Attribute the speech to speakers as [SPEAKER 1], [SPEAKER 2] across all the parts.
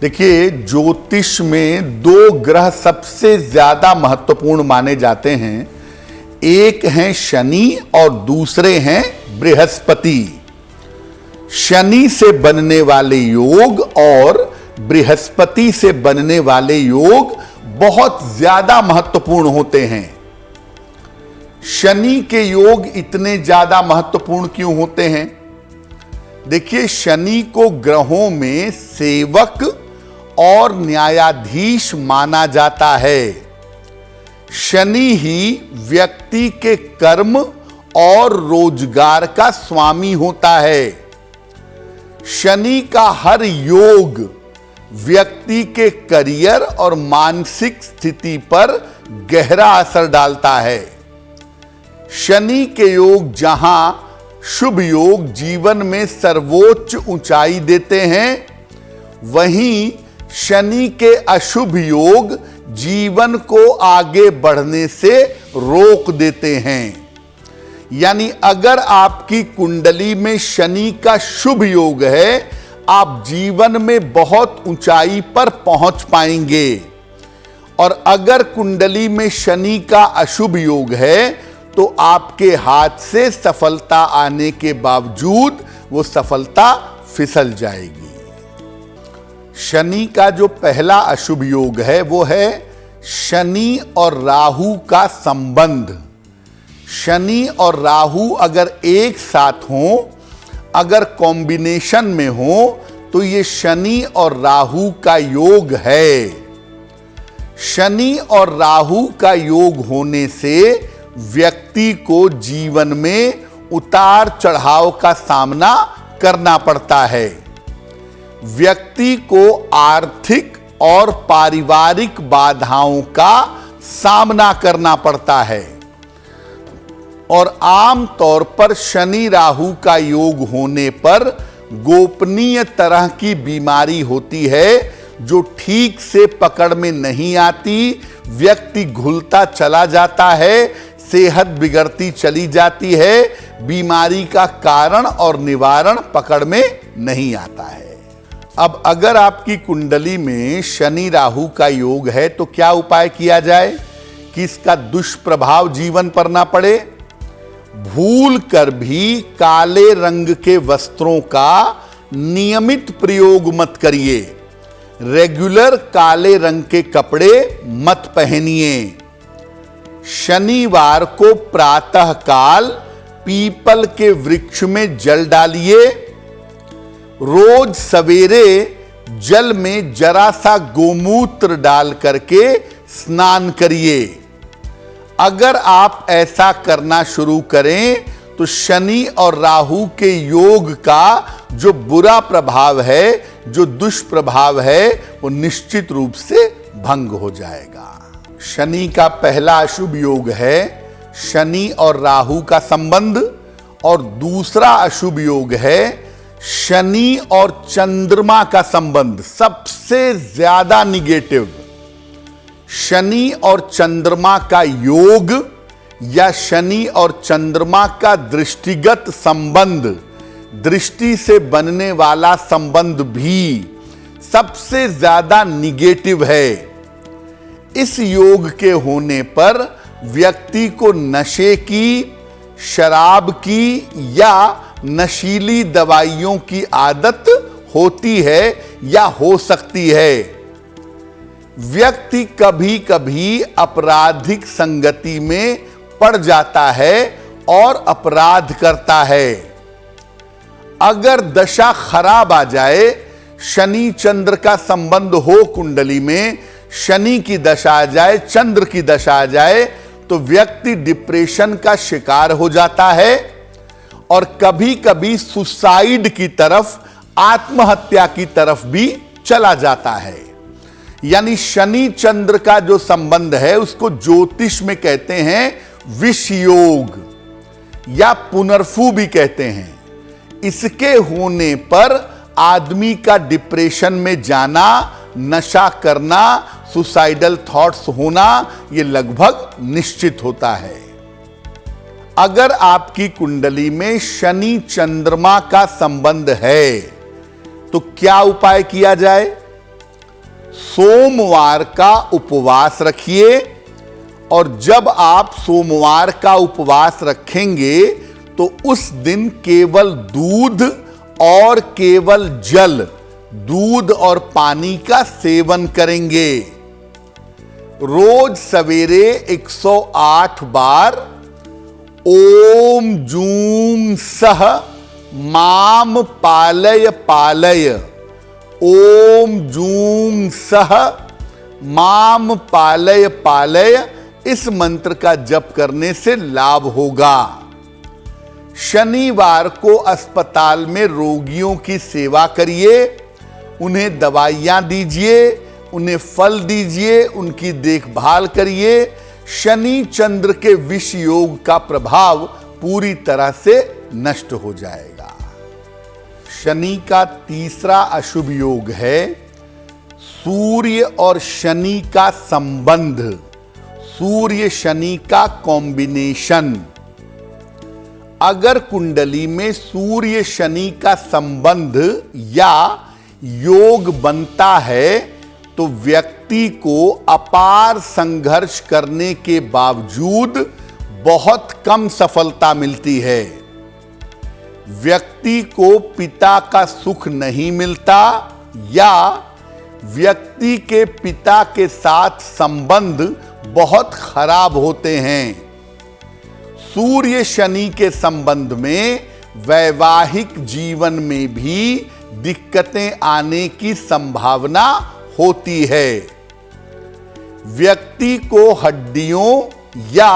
[SPEAKER 1] देखिए, ज्योतिष में दो ग्रह सबसे ज्यादा महत्वपूर्ण माने जाते हैं। एक हैं शनि और दूसरे हैं बृहस्पति। शनि से बनने वाले योग और बृहस्पति से बनने वाले योग बहुत ज्यादा महत्वपूर्ण होते हैं। शनि के योग इतने ज्यादा महत्वपूर्ण क्यों होते हैं? देखिए, शनि को ग्रहों में सेवक और न्यायाधीश माना जाता है। शनि ही व्यक्ति के कर्म और रोजगार का स्वामी होता है। शनि का हर योग व्यक्ति के करियर और मानसिक स्थिति पर गहरा असर डालता है। शनि के योग जहां शुभ योग जीवन में सर्वोच्च ऊंचाई देते हैं, वहीं शनि के अशुभ योग जीवन को आगे बढ़ने से रोक देते हैं। यानी अगर आपकी कुंडली में शनि का शुभ योग है, आप जीवन में बहुत ऊंचाई पर पहुंच पाएंगे। और अगर कुंडली में शनि का अशुभ योग है, तो आपके हाथ से सफलता आने के बावजूद वो सफलता फिसल जाएगी। शनि का जो पहला अशुभ योग है वो है शनि और राहु का संबंध। शनि और राहु अगर एक साथ हों, अगर कॉम्बिनेशन में हो, तो ये शनि और राहु का योग है। शनि और राहु का योग होने से व्यक्ति को जीवन में उतार चढ़ाव का सामना करना पड़ता है। व्यक्ति को आर्थिक और पारिवारिक बाधाओं का सामना करना पड़ता है। और आम तौर पर शनि राहु का योग होने पर गोपनीय तरह की बीमारी होती है, जो ठीक से पकड़ में नहीं आती। व्यक्ति घुलता चला जाता है, सेहत बिगड़ती चली जाती है, बीमारी का कारण और निवारण पकड़ में नहीं आता है। अब अगर आपकी कुंडली में शनि राहु का योग है, तो क्या उपाय किया जाए कि इसका दुष्प्रभाव जीवन पर ना पड़े? भूल कर भी काले रंग के वस्त्रों का नियमित प्रयोग मत करिए। रेगुलर काले रंग के कपड़े मत पहनिए। शनिवार को प्रातः काल पीपल के वृक्ष में जल डालिए। रोज सवेरे जल में जरा सा गोमूत्र डाल करके स्नान करिए। अगर आप ऐसा करना शुरू करें, तो शनि और राहु के योग का जो बुरा प्रभाव है, जो दुष्प्रभाव है, वो निश्चित रूप से भंग हो जाएगा। शनि का पहला अशुभ योग है शनि और राहु का संबंध, और दूसरा अशुभ योग है शनि और चंद्रमा का संबंध। सबसे ज्यादा निगेटिव शनि और चंद्रमा का योग या शनि और चंद्रमा का दृष्टिगत संबंध, दृष्टि से बनने वाला संबंध भी सबसे ज्यादा निगेटिव है। इस योग के होने पर व्यक्ति को नशे की, शराब की या नशीली दवाइयों की आदत होती है या हो सकती है। व्यक्ति कभी कभी आपराधिक संगति में पड़ जाता है और अपराध करता है। अगर दशा खराब आ जाए, शनि चंद्र का संबंध हो कुंडली में, शनि की दशा आ जाए, चंद्र की दशा आ जाए, तो व्यक्ति डिप्रेशन का शिकार हो जाता है और कभी कभी सुसाइड की तरफ, आत्महत्या की तरफ भी चला जाता है। यानी शनि चंद्र का जो संबंध है, उसको ज्योतिष में कहते हैं विष योग या पुनर्फू भी कहते हैं। इसके होने पर आदमी का डिप्रेशन में जाना, नशा करना, सुसाइडल थॉट्स होना, यह लगभग निश्चित होता है। अगर आपकी कुंडली में शनि चंद्रमा का संबंध है, तो क्या उपाय किया जाए? सोमवार का उपवास रखिए, और जब आप सोमवार का उपवास रखेंगे तो उस दिन केवल दूध और केवल जल, दूध और पानी का सेवन करेंगे। रोज सवेरे 108 बार ओम जूं सह माम पालय पालय, ओम जूं सह माम पालय पालय, इस मंत्र का जप करने से लाभ होगा। शनिवार को अस्पताल में रोगियों की सेवा करिए, उन्हें दवाइयां दीजिए, उन्हें फल दीजिए, उनकी देखभाल करिए। शनि चंद्र के विष योग का प्रभाव पूरी तरह से नष्ट हो जाएगा। शनि का तीसरा अशुभ योग है सूर्य और शनि का संबंध, सूर्य शनि का कॉम्बिनेशन। अगर कुंडली में सूर्य शनि का संबंध या योग बनता है तो व्यक्ति को अपार संघर्ष करने के बावजूद बहुत कम सफलता मिलती है। व्यक्ति को पिता का सुख नहीं मिलता या व्यक्ति के पिता के साथ संबंध बहुत खराब होते हैं। सूर्य शनि के संबंध में वैवाहिक जीवन में भी दिक्कतें आने की संभावना होती है। व्यक्ति को हड्डियों या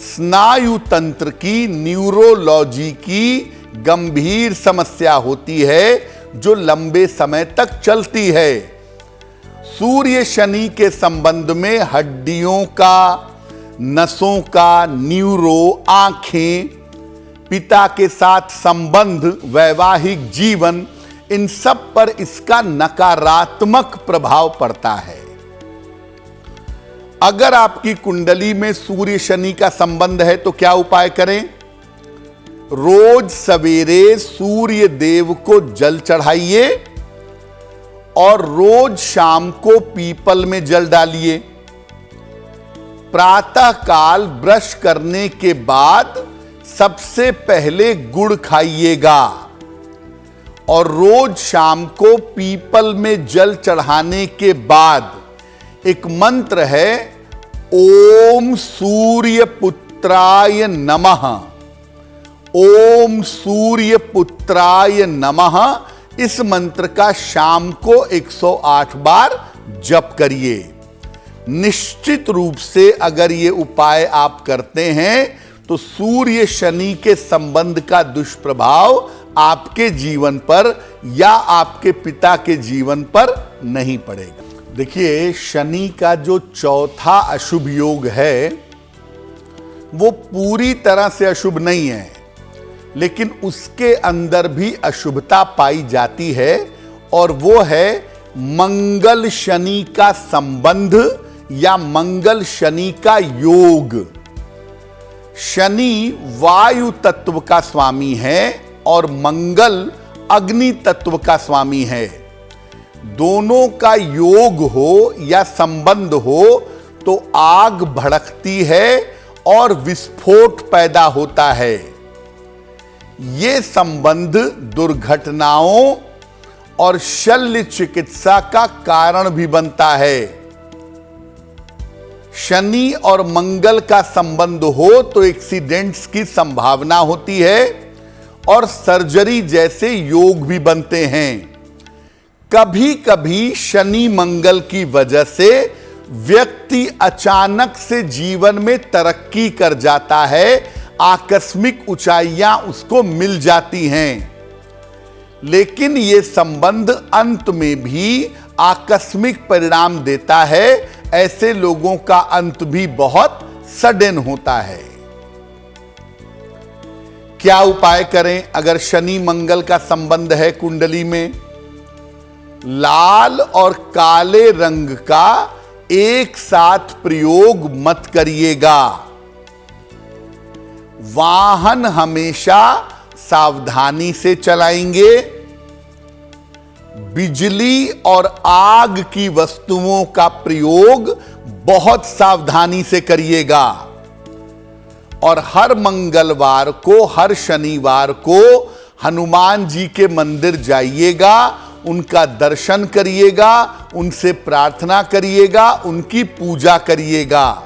[SPEAKER 1] स्नायु तंत्र की, न्यूरोलॉजी की गंभीर समस्या होती है जो लंबे समय तक चलती है। सूर्य शनि के संबंध में हड्डियों का, नसों का, न्यूरो, आंखें, पिता के साथ संबंध, वैवाहिक जीवन, इन सब पर इसका नकारात्मक प्रभाव पड़ता है। अगर आपकी कुंडली में सूर्य शनि का संबंध है तो क्या उपाय करें? रोज सवेरे सूर्य देव को जल चढ़ाइए और रोज शाम को पीपल में जल डालिए। प्रातः काल ब्रश करने के बाद सबसे पहले गुड़ खाइएगा और रोज शाम को पीपल में जल चढ़ाने के बाद एक मंत्र है, ओम सूर्य पुत्राय नमः, ओम सूर्य पुत्राय नमः। इस मंत्र का शाम को 108 बार जप करिए। निश्चित रूप से अगर ये उपाय आप करते हैं तो सूर्य शनि के संबंध का दुष्प्रभाव आपके जीवन पर या आपके पिता के जीवन पर नहीं पड़ेगा। देखिए, शनि का जो चौथा अशुभ योग है वो पूरी तरह से अशुभ नहीं है, लेकिन उसके अंदर भी अशुभता पाई जाती है और वो है मंगल शनि का संबंध या मंगल शनि का योग। शनि वायु तत्व का स्वामी है और मंगल अग्नि तत्व का स्वामी है। दोनों का योग हो या संबंध हो तो आग भड़कती है और विस्फोट पैदा होता है। ये संबंध दुर्घटनाओं और शल्य चिकित्सा का कारण भी बनता है। शनि और मंगल का संबंध हो तो एक्सीडेंट्स की संभावना होती है और सर्जरी जैसे योग भी बनते हैं। कभी कभी शनि मंगल की वजह से व्यक्ति अचानक से जीवन में तरक्की कर जाता है, आकस्मिक ऊंचाइयां उसको मिल जाती हैं, लेकिन यह संबंध अंत में भी आकस्मिक परिणाम देता है। ऐसे लोगों का अंत भी बहुत सडन होता है। क्या उपाय करें अगर शनि मंगल का संबंध है कुंडली में? लाल और काले रंग का एक साथ प्रयोग मत करिएगा। वाहन हमेशा सावधानी से चलाएंगे। बिजली और आग की वस्तुओं का प्रयोग बहुत सावधानी से करिएगा और हर मंगलवार को, हर शनिवार को हनुमान जी के मंदिर जाइएगा, उनका दर्शन करिएगा, उनसे प्रार्थना करिएगा, उनकी पूजा करिएगा।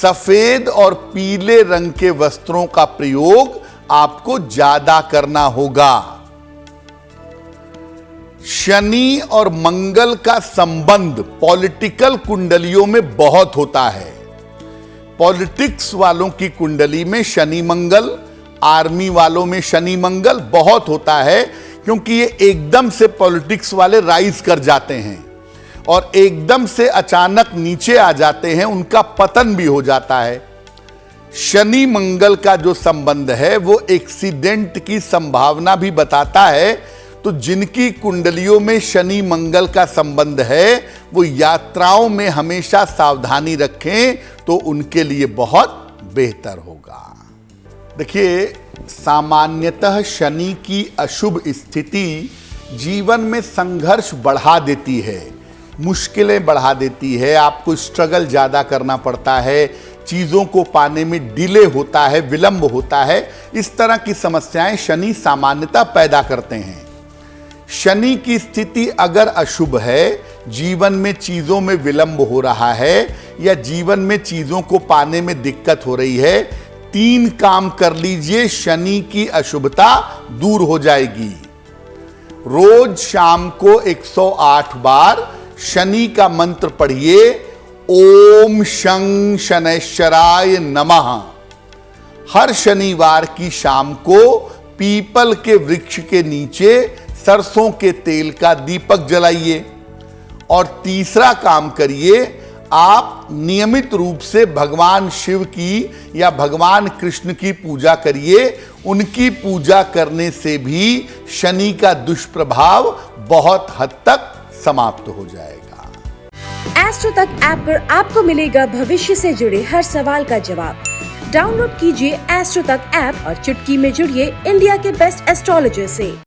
[SPEAKER 1] सफेद और पीले रंग के वस्त्रों का प्रयोग आपको ज्यादा करना होगा। शनि और मंगल का संबंध पॉलिटिकल कुंडलियों में बहुत होता है। पॉलिटिक्स वालों की कुंडली में शनि मंगल, आर्मी वालों में शनि मंगल बहुत होता है, क्योंकि ये एकदम से पॉलिटिक्स वाले राइज कर जाते हैं और एकदम से अचानक नीचे आ जाते हैं, उनका पतन भी हो जाता है। शनि मंगल का जो संबंध है वो एक्सीडेंट की संभावना भी बताता है। तो जिनकी कुंडलियों में शनि मंगल का संबंध है वो यात्राओं में हमेशा सावधानी रखें, तो उनके लिए बहुत बेहतर होगा। देखिए, सामान्यतः शनि की अशुभ स्थिति जीवन में संघर्ष बढ़ा देती है, मुश्किलें बढ़ा देती है, आपको स्ट्रगल ज्यादा करना पड़ता है, चीजों को पाने में डिले होता है, विलंब होता है। इस तरह की समस्याएं शनि सामान्यतः पैदा करते हैं। शनि की स्थिति अगर अशुभ है, जीवन में चीजों में विलंब हो रहा है या जीवन में चीजों को पाने में दिक्कत हो रही है, 3 काम कर लीजिए, शनि की अशुभता दूर हो जाएगी। रोज शाम को 108 बार शनि का मंत्र पढ़िए, ओम शं शनैश्चराय नमः। हर शनिवार की शाम को पीपल के वृक्ष के नीचे सरसों के तेल का दीपक जलाइए। और तीसरा काम करिए, आप नियमित रूप से भगवान शिव की या भगवान कृष्ण की पूजा करिए। उनकी पूजा करने से भी शनि का दुष्प्रभाव बहुत हद तक समाप्त हो जाएगा।
[SPEAKER 2] एस्ट्रो तक ऐप पर आपको मिलेगा भविष्य से जुड़े हर सवाल का जवाब। डाउनलोड कीजिए एस्ट्रो तक ऐप और चुटकी में जुड़िए इंडिया के बेस्ट एस्ट्रोलॉजर से।